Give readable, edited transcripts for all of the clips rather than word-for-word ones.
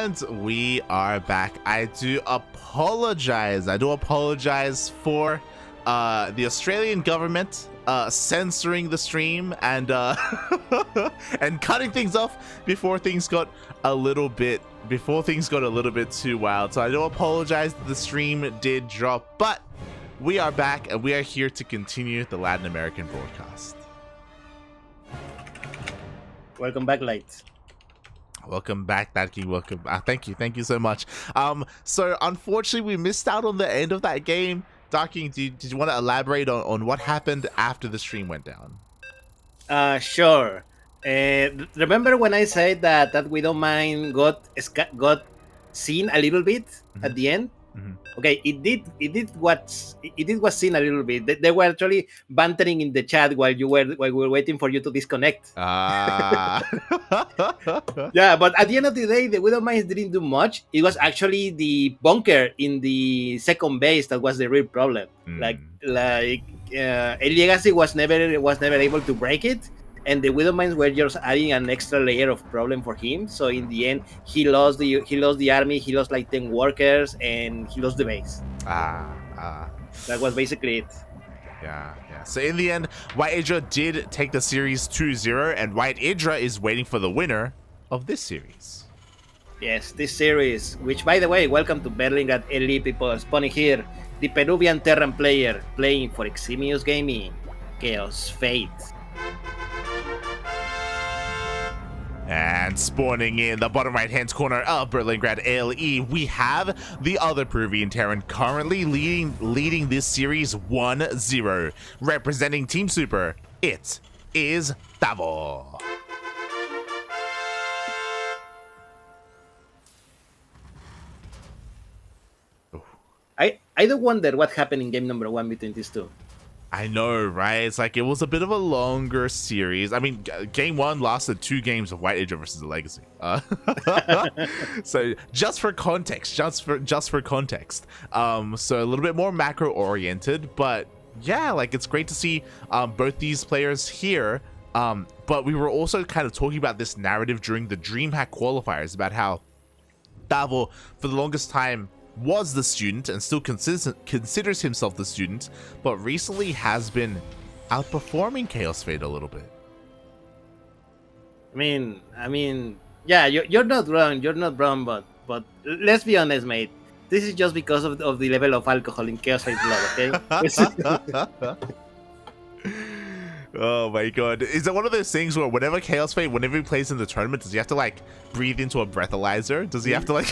And we are back. I do apologize for the Australian government censoring the stream and and cutting things off before things got a little bit too wild. So I do apologize that the stream did drop, but we are back and we are here to continue the Latin American broadcast. Welcome back, Lights. Welcome back, Dadky. Welcome. Thank you so much. So unfortunately, we missed out on the end of that game. Darking, did you want to elaborate on what happened after the stream went down? Sure. Remember when I said that we don't mind got seen a little bit at the end? Okay, it did was seen a little bit. They were actually bantering in the chat while we were waiting for you to disconnect. Yeah, but at the end of the day, the Widow Mines didn't do much. It was actually the bunker in the second base that was the real problem. El Legacy was never able to break it. And the Widow Mines were just adding an extra layer of problem for him. So in the end, he lost the army. He lost like 10 workers, and he lost the base. That was basically it. Yeah. So in the end, White Idra did take the series 2-0, and White Idra is waiting for the winner of this series. Yes, this series, which by the way, welcome to Berlingrad LE people spawning here. The Peruvian Terran player playing for Eximius Gaming, Kaozfate. And spawning in the bottom right-hand corner of Berlingrad LE, we have the other Peruvian Terran currently leading this series 1-0. Representing Team Super, it is Tavo. I do wonder what happened in game number 1 between these two. I know, right? It's like it was a bit of a longer series. I mean, game 1 lasted 2 games of White Idra versus the Legacy. So just for context, so a little bit more macro oriented, but yeah, like it's great to see both these players here. But we were also kind of talking about this narrative during the DreamHack qualifiers about how Tavo, for the longest time, was the student and still considers himself the student, but recently has been outperforming Kaozfate a little bit. I mean, yeah, you're not wrong, but let's be honest, mate. This is just because of the level of alcohol in Kaozfate blood, okay? Oh my god. Is it one of those things where whenever he plays in the tournament, does he have to like breathe into a breathalyzer? Does he have to like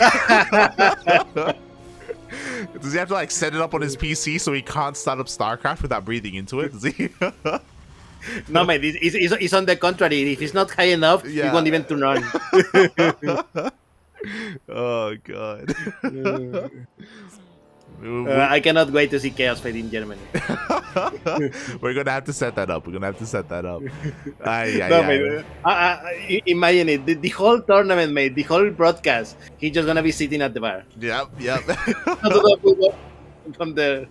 does he have to like set it up on his PC so he can't start up StarCraft without breathing into it? Does he? No, mate, it's on the contrary. If it's not high enough, he won't even turn on. Oh god. I cannot wait to see Kaozfate in Germany. We're gonna have to set that up. Imagine it. The whole tournament, mate. The whole broadcast. He's just gonna be sitting at the bar. Yep. From there.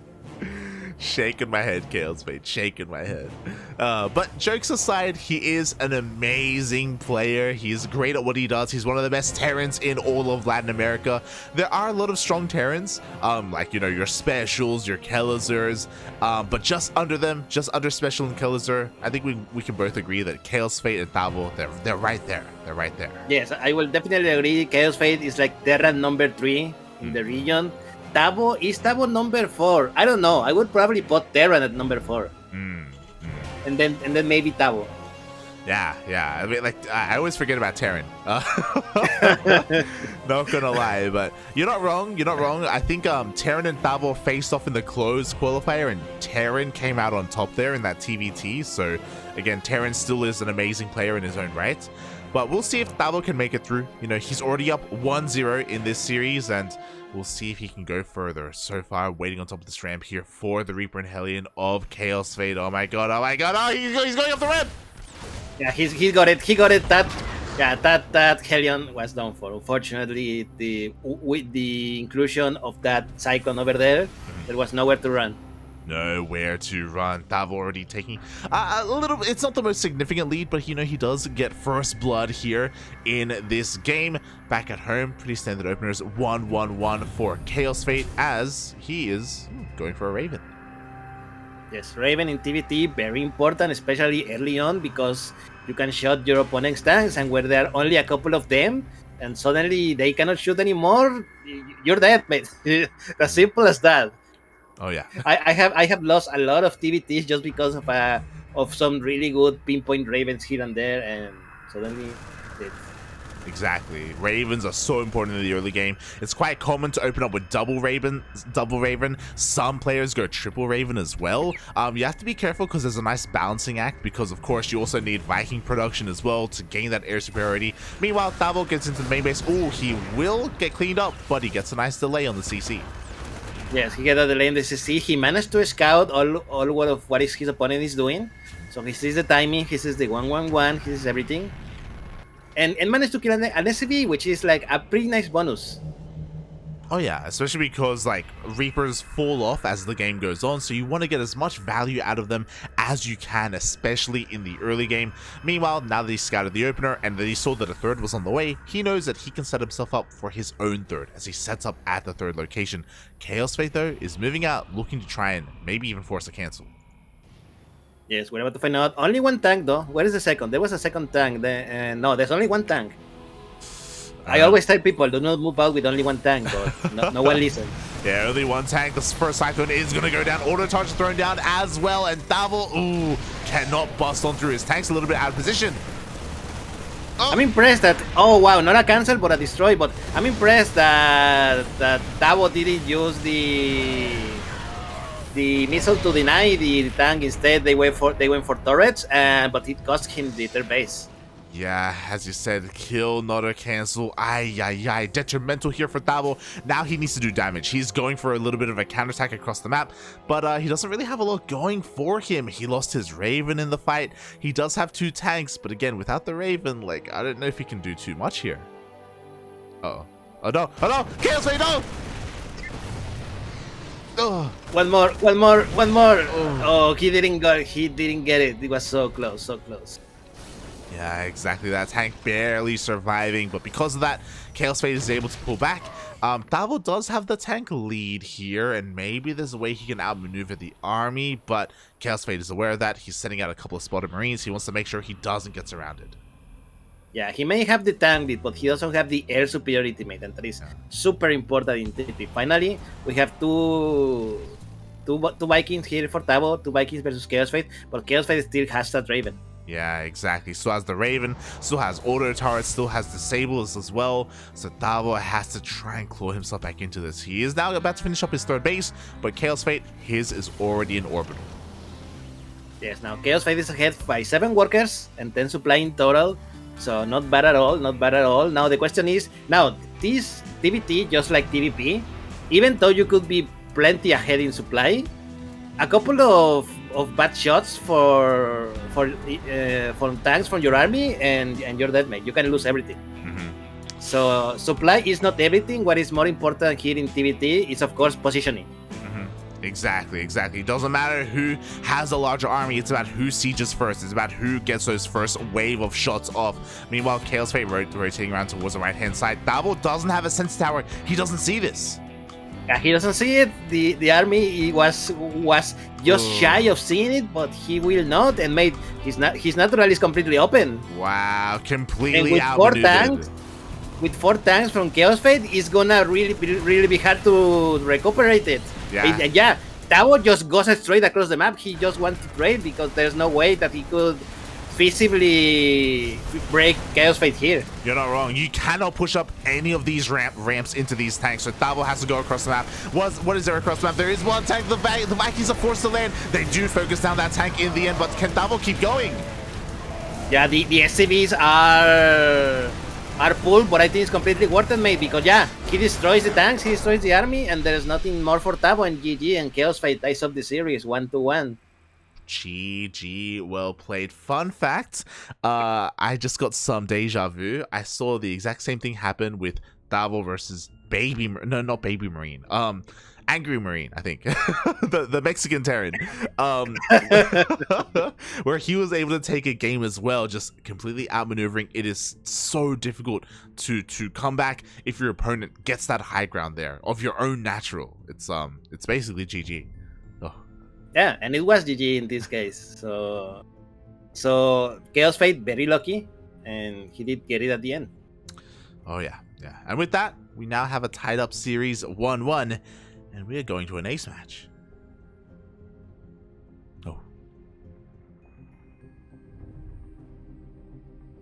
Shaking my head, Kaozfate. Shaking my head. But jokes aside, he is an amazing player. He's great at what he does. He's one of the best Terrans in all of Latin America. There are a lot of strong Terrans, like, you know, your Specials, your Kelazurs, but just under them, just under Special and Kelazur, I think we can both agree that Kaozfate and Tavo, they're right there. They're right there. Yes, I will definitely agree. Kaozfate is like Terran number 3 in the region. Tavo is Tavo number 4. I don't know. I would probably put Terran at number 4. And then maybe Tavo. Yeah. I mean, like, I always forget about Terran. Not gonna lie, but you're not wrong. I think Terran and Tavo faced off in the closed qualifier, and Terran came out on top there in that TvT. So again, Terran still is an amazing player in his own right. But we'll see if Tavo can make it through. You know, he's already up 1-0 in this series, and we'll see if he can go further. So far, waiting on top of this ramp here for the Reaper and Hellion of Kaozfate. Oh my god. Oh, he's going up the ramp! Yeah, he got it. That Hellion was done for. Unfortunately, with the inclusion of that Cyclone over there was nowhere to run. Nowhere to run. Tavo already taking a little. It's not the most significant lead, but he does get first blood here in this game. Back at home, pretty standard openers. 1-1-1 for Kaozfate as he is going for a Raven. Yes, Raven in TvT, very important, especially early on, because you can shot your opponent's tanks, and where there are only a couple of them, and suddenly they cannot shoot anymore, you're dead, mate. As simple as that. Oh yeah. I have lost a lot of TvTs just because of some really good pinpoint Ravens here and there, and suddenly dead. Exactly. Ravens are so important in the early game. It's quite common to open up with double Raven. Some players go triple Raven as well. You have to be careful because there's a nice balancing act, because of course you also need Viking production as well to gain that air superiority. Meanwhile, Tavo gets into the main base. Oh, he will get cleaned up, but he gets a nice delay on the CC. Yes, he got a delay in the CC. He managed to scout all what his opponent is doing. So he sees the timing, he sees the 1-1-1, he sees everything. And managed to kill an SCV, which is like a pretty nice bonus. Oh yeah, especially because like Reapers fall off as the game goes on, so you want to get as much value out of them as you can, especially in the early game. Meanwhile, now that he scouted the opener and that he saw that a third was on the way, he knows that he can set himself up for his own third as he sets up at the third location. Kaozfate though is moving out, looking to try and maybe even force a cancel. Yes, we're about to find out. Only one tank though. Where is the second? There was a second tank. No, there's only one tank. I always tell people, do not move out with only one tank, but no one listens. Yeah, only one tank. The first Cyclone is going to go down. Auto charge thrown down as well, and Tavo, cannot bust on through. His tank's a little bit out of position. Oh. I'm impressed that, oh wow, not a cancel, but a destroy, but I'm impressed that Tavo didn't use the missile to deny the tank. Instead, they went for turrets, but it cost him the third base. Yeah, as you said, kill, not a cancel. Ay. Detrimental here for Tavo. Now he needs to do damage. He's going for a little bit of a counterattack across the map, but he doesn't really have a lot going for him. He lost his Raven in the fight. He does have two tanks, but again, without the Raven, like, I don't know if he can do too much here. Oh no! Kaozfate, no! Oh. One more. Oh, he didn't get it. It was so close. Yeah, exactly. That tank barely surviving, but because of that, Kaozfate is able to pull back. Tavo does have the tank lead here, and maybe there's a way he can outmaneuver the army, but Kaozfate is aware of that. He's sending out a couple of spotted marines. He wants to make sure he doesn't get surrounded. Yeah, he may have the tank lead, but he doesn't have the air superiority, mate, and that is super important in TvT. Finally, we have two Vikings here for Tavo, two Vikings versus Kaozfate, but Kaozfate still has that Raven. Yeah, exactly. Still has the Raven, still has auto turrets, still has disables as well. So Tavo has to try and claw himself back into this. He is now about to finish up his third base, but Kaozfate, his is already in orbital. Yes, now Kaozfate is ahead by 7 workers and 10 supply in total. So not bad at all. Now the question is, now this TvT, just like TvP, even though you could be plenty ahead in supply, a couple of bad shots for tanks from your army and you're dead, mate. You can lose everything. So supply is not everything. What is more important here in TvT is of course positioning. Exactly. It doesn't matter who has a larger army. It's about who sieges first. It's about who gets those first wave of shots off. Meanwhile, Kaozfate rotating around towards the right-hand side. Tavo doesn't have a sense tower. He doesn't see this. Yeah, he doesn't see it. The army was just shy of seeing it, but he will not. And mate, his natural is completely open. Wow, completely with outmaneuvered. With 4 tanks from Kaozfate, it's gonna really be hard to recuperate it. Yeah, Tavo just goes straight across the map. He just wants to trade because there's no way that he could feasibly break Kaozfate here. You're not wrong. You cannot push up any of these ramps into these tanks, so Tavo has to go across the map. What is there across the map? There is one tank. The Vikings are forced to land. They do focus down that tank in the end, but can Tavo keep going? Yeah, the SCVs are pulled, but I think it's completely worth it, mate, because yeah, he destroys the tanks, he destroys the army, and there's nothing more for Tavo, and GG, and Kaozfate ties up the series 1-1. GG, well played. Fun fact, I just got some deja vu. I saw the exact same thing happen with Tavo versus not Baby Marine. Angry Marine, I think. the Mexican Terran. Where he was able to take a game as well, just completely outmaneuvering. It is so difficult to come back if your opponent gets that high ground there of your own natural. It's basically GG. Oh. Yeah, and it was GG in this case. So Kaozfate very lucky, and he did get it at the end. Oh yeah. And with that, we now have a tied up series 1-1, and we are going to an ace match. Oh.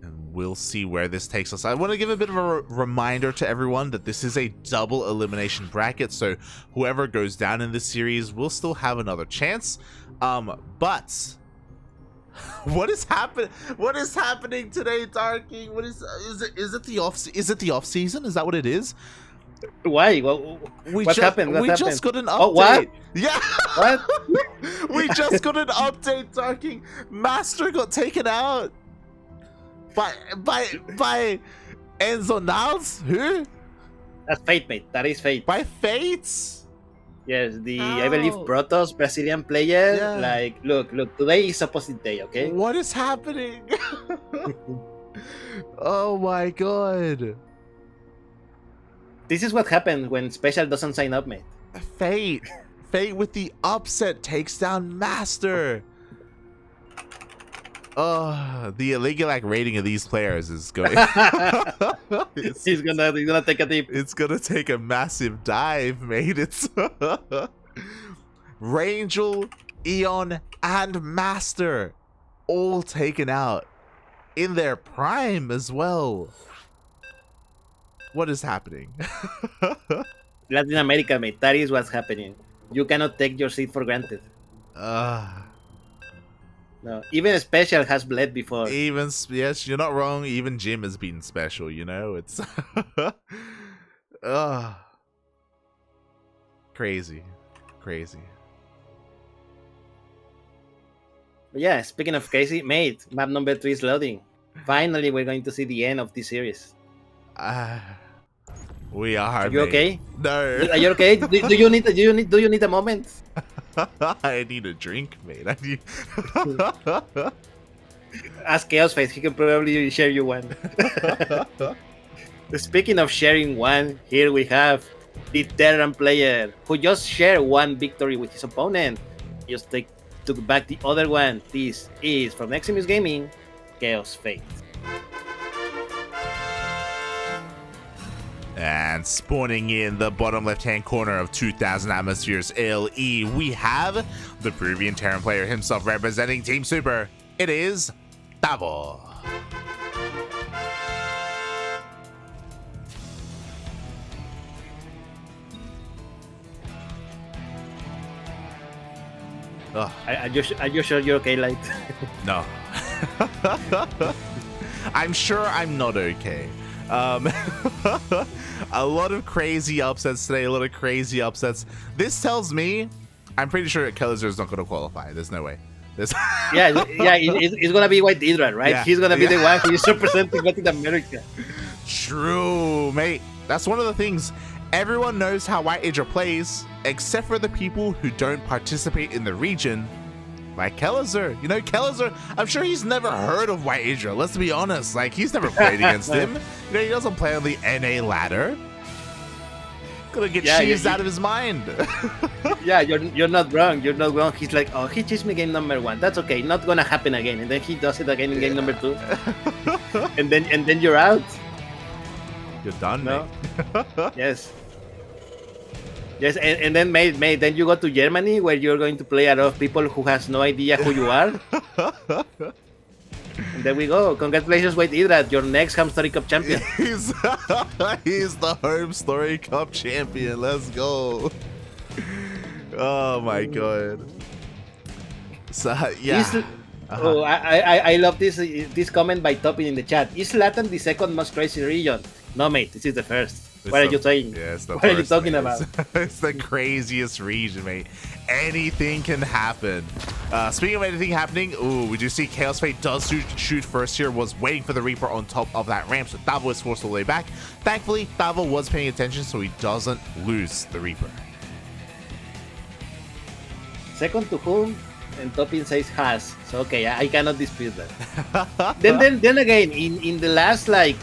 And we'll see where this takes us. I want to give a bit of a reminder to everyone that this is a double elimination bracket, so whoever goes down in this series will still have another chance. But what is happening today, Darking? Is it the off season? Is that what it is? Why? What happened? We just got an update. Oh, what? Yeah. What? We just got an update, Darking. Master got taken out by Enzo Niles. Who? That's Fate, mate. That is Fate. By Fates. Yes, I believe Protoss Brazilian player. Yeah. Like, look, today is opposite day, okay? What is happening? Oh my god. This is what happens when Special doesn't sign up, mate. Fate with the upset takes down Master. Oh, the illegal rating of these players is going. He's gonna take a dip. It's gonna take a massive dive, mate. It's Rangel, Eon, and Master all taken out in their prime as well. What is happening? Latin America, mate. That is what's happening. You cannot take your seat for granted. No, even Special has bled before. Yes, you're not wrong. Even Jim has been special, you know? It's crazy. But yeah, speaking of crazy, mate, map number 3 is loading. Finally, we're going to see the end of this series. We are. Are you okay? No. Are you okay? Do you need a moment? I need a drink, mate. Ask Kaozfate, he can probably share you one. Speaking of sharing one, here we have the Terran player who just shared one victory with his opponent. Just took back the other one. This is from Eximus Gaming, Kaozfate. And spawning in the bottom left-hand corner of 2000 Atmospheres LE, we have the Peruvian Terran player himself representing Team Super. It is Tavo. Are you sure you're okay, Light? No. I'm sure I'm not okay. A lot of crazy upsets today, This tells me I'm pretty sure Kellizer is not going to qualify. There's no way. It's going to be White Hydra, right? Yeah, He's going to be the one who is representing Latin America. True, mate. That's one of the things. Everyone knows how White Hydra plays, except for the people who don't participate in the region. Like Kellizer. You know, Kellizer, I'm sure he's never heard of White Hydra. Let's be honest. Like, he's never played against him. You know, he doesn't play on the NA ladder. Gonna get cheesed out of his mind. Yeah, you're not wrong. You're not wrong. He's like, oh, he cheesed me game number 1. That's okay. Not gonna happen again. And then he does it again in game number 2. and then you're out. You're done, no? Mate. Yes. Yes, and then mate, then you go to Germany where you're going to play a lot of people who has no idea who you are. And there we go. Congratulations, White Hydra, your next HomeStory Cup champion. He's the HomeStory Cup champion. Let's go. Oh my god. So yeah. Oh, I love this comment by Topping in the chat. Is Latin the second most crazy region? No, mate, this is the first. What are you saying? Yeah, what are you talking about? It's the craziest region, mate. Anything can happen. Speaking of anything happening, ooh, we do see Kaozfate does shoot first here, was waiting for the Reaper on top of that ramp, so Tavo is forced all the way back. Thankfully, Tavo was paying attention, so he doesn't lose the Reaper. Second to whom? And Topping says has. So okay, I cannot dispute that. then again, in the last like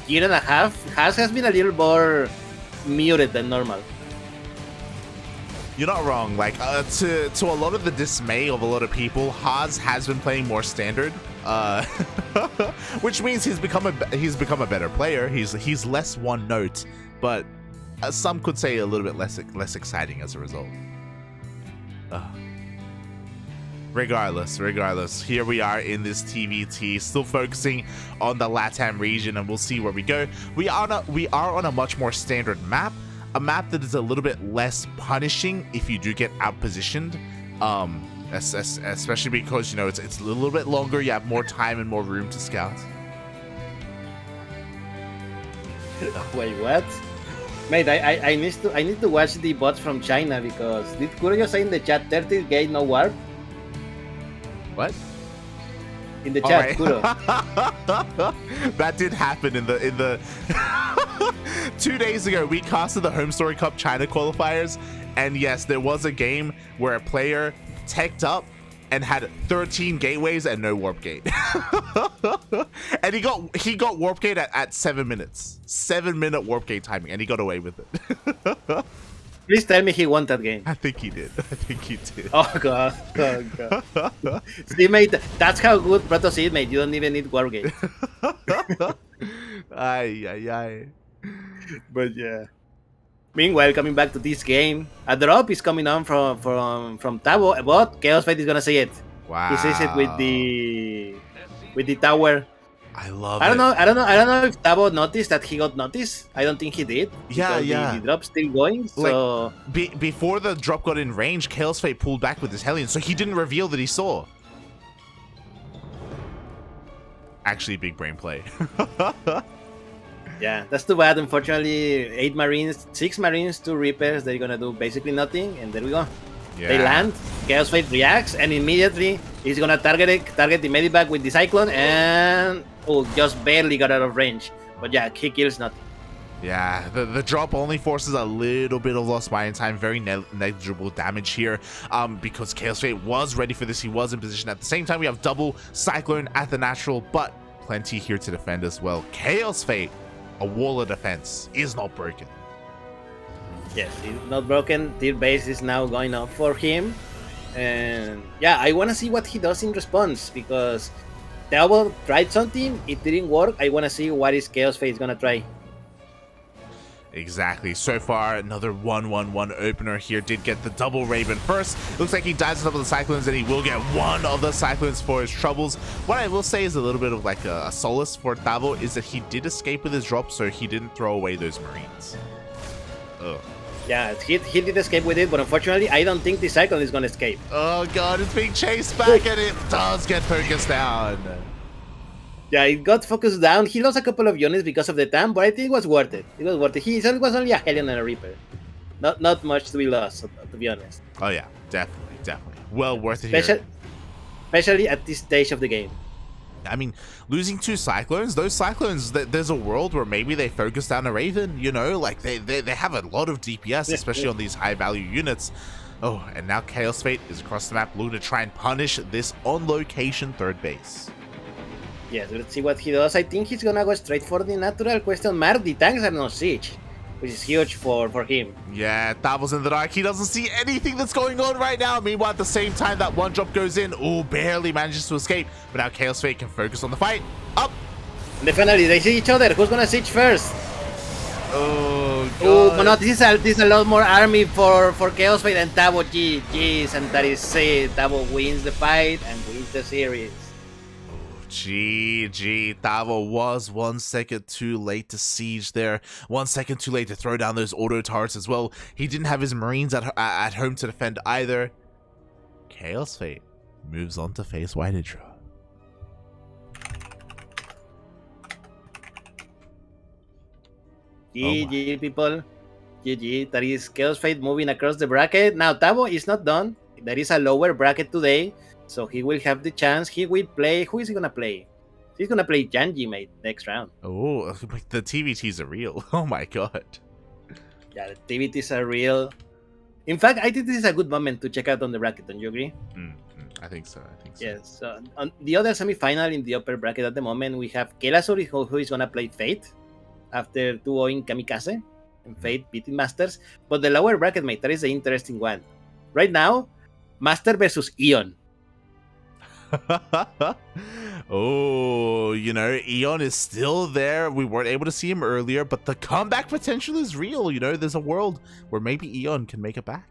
year and a half, has been a little more muted than normal. You're not wrong. Like to a lot of the dismay of a lot of people, Haas has been playing more standard, which means he's become a better player. He's less one note, but some could say a little bit less exciting as a result. Regardless, here we are in this TvT, still focusing on the LATAM region, and we'll see where we go. We are on a much more standard map, a map that is a little bit less punishing if you do get outpositioned, especially because, you know, it's a little bit longer, you have more time and more room to scout. Wait, what? Mate, I need to watch the bots from China, because did Kuroyo say in the chat 30 gate no warp? What? In the chat, Kuro. That did happen in the 2 days ago. We casted the HomeStory Cup China qualifiers, and yes, there was a game where a player teched up and had 13 gateways and no warp gate. And he got warp gate at 7 minutes. 7-minute warp gate timing, and he got away with it. Please tell me he won that game. I think he did. Oh god. See, mate, that's how good Protoss is, mate. You don't even need warp gate. Ay. But yeah. Meanwhile, coming back to this game, a drop is coming on from Tavo, but Kaozfate is gonna say it. Wow. He says it with the tower. I love it. I don't know if Tavo noticed that he got noticed. I don't think he did. Yeah. The drop's still going. So like, before the drop got in range, Kaozfate pulled back with his Hellion, so he didn't reveal that he saw. Actually, big brain play. Yeah, that's too bad. Unfortunately, 8 Marines, 6 Marines, 2 Reapers. They're gonna do basically nothing, and there we go. Yeah. They land. Kaozfate reacts, and immediately he's gonna target the Medivac with the Cyclone, and just barely got out of range. But yeah, he kills nothing. Yeah, the drop only forces a little bit of lost mine time, very negligible damage here, because Kaozfate was ready for this. He was in position. At the same time, we have double Cyclone at the natural, but plenty here to defend as well. Kaozfate, a wall of defense, is not broken. Yes, it's not broken. Tier base is now going up for him. And yeah, I want to see what he does in response, because Tavo tried something, it didn't work. I want to see what is Kaozfate going to try. Exactly. So far, another 1-1-1 opener here. Did get the double Raven first. Looks like he dies on top of the Cyclones, and he will get one of the Cyclones for his troubles. What I will say is a little bit of like a solace for Tavo is that he did escape with his drop, so he didn't throw away those Marines. Ugh. Yeah, he did escape with it, but unfortunately, I don't think the Cyclone is going to escape. Oh god, it's being chased back, and it does get focused down. Yeah, it got focused down. He lost a couple of units because of the TAM, but I think it was worth it. It was worth it. It was only a Hellion and a Reaper. Not much to be lost, to be honest. Oh yeah, definitely. Well worth it here. Especially at this stage of the game. I mean, losing 2 Cyclones, those Cyclones, there's a world where maybe they focus down a Raven, you know, like they have a lot of DPS, especially on these high value units. Oh, and now Kaozfate is across the map looking to try and punish this on location third base. Yes, let's see what he does. I think he's gonna go straight for the natural. Question mark. The tanks are no siege, which is huge for him. Yeah, Tavo's in the dark. He doesn't see anything that's going on right now. Meanwhile, at the same time, that one drop goes in. Oh, barely manages to escape. But now Kaozfate can focus on the fight. Up. Definitely, they see each other. Who's gonna siege first? Oh, God. Oh, but no, this is a lot more army for Kaozfate and Tavo. GG's, and that is it. Tavo wins the fight and wins the series. GG. Tavo was 1 second too late to siege there. 1 second too late to throw down those auto turrets as well. He didn't have his Marines at home to defend either. Kaozfate moves on to face White Hydra. GG, people. GG. That is Kaozfate moving across the bracket. Now, Tavo is not done. There is a lower bracket today. So he will have the chance. He will play. Who is he gonna play? He's gonna play Janji, mate, next round. Oh, the TvTs are real. Oh my god. Yeah, the TvTs are real. In fact, I think this is a good moment to check out on the bracket. Don't you agree? I think so. Yes. So on the other semifinal in the upper bracket at the moment, we have Kelasur, who is gonna play Fate after 2-0 Kamikaze, and Fate beating Masters. But the lower bracket, mate, that is the interesting one. Right now, Master versus Eon. Oh, Eon is still there. We weren't able to see him earlier, but the comeback potential is real. There's a world where maybe Eon can make it back.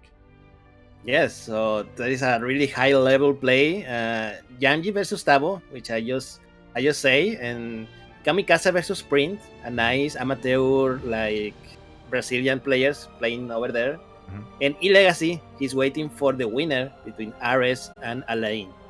Yes, so that is a really high level play. Yanji versus Tavo, which I just say, and Kamikaze versus Sprint, a nice amateur like Brazilian players playing over there. And E-Legacy, he's waiting for the winner between Ares and Alain.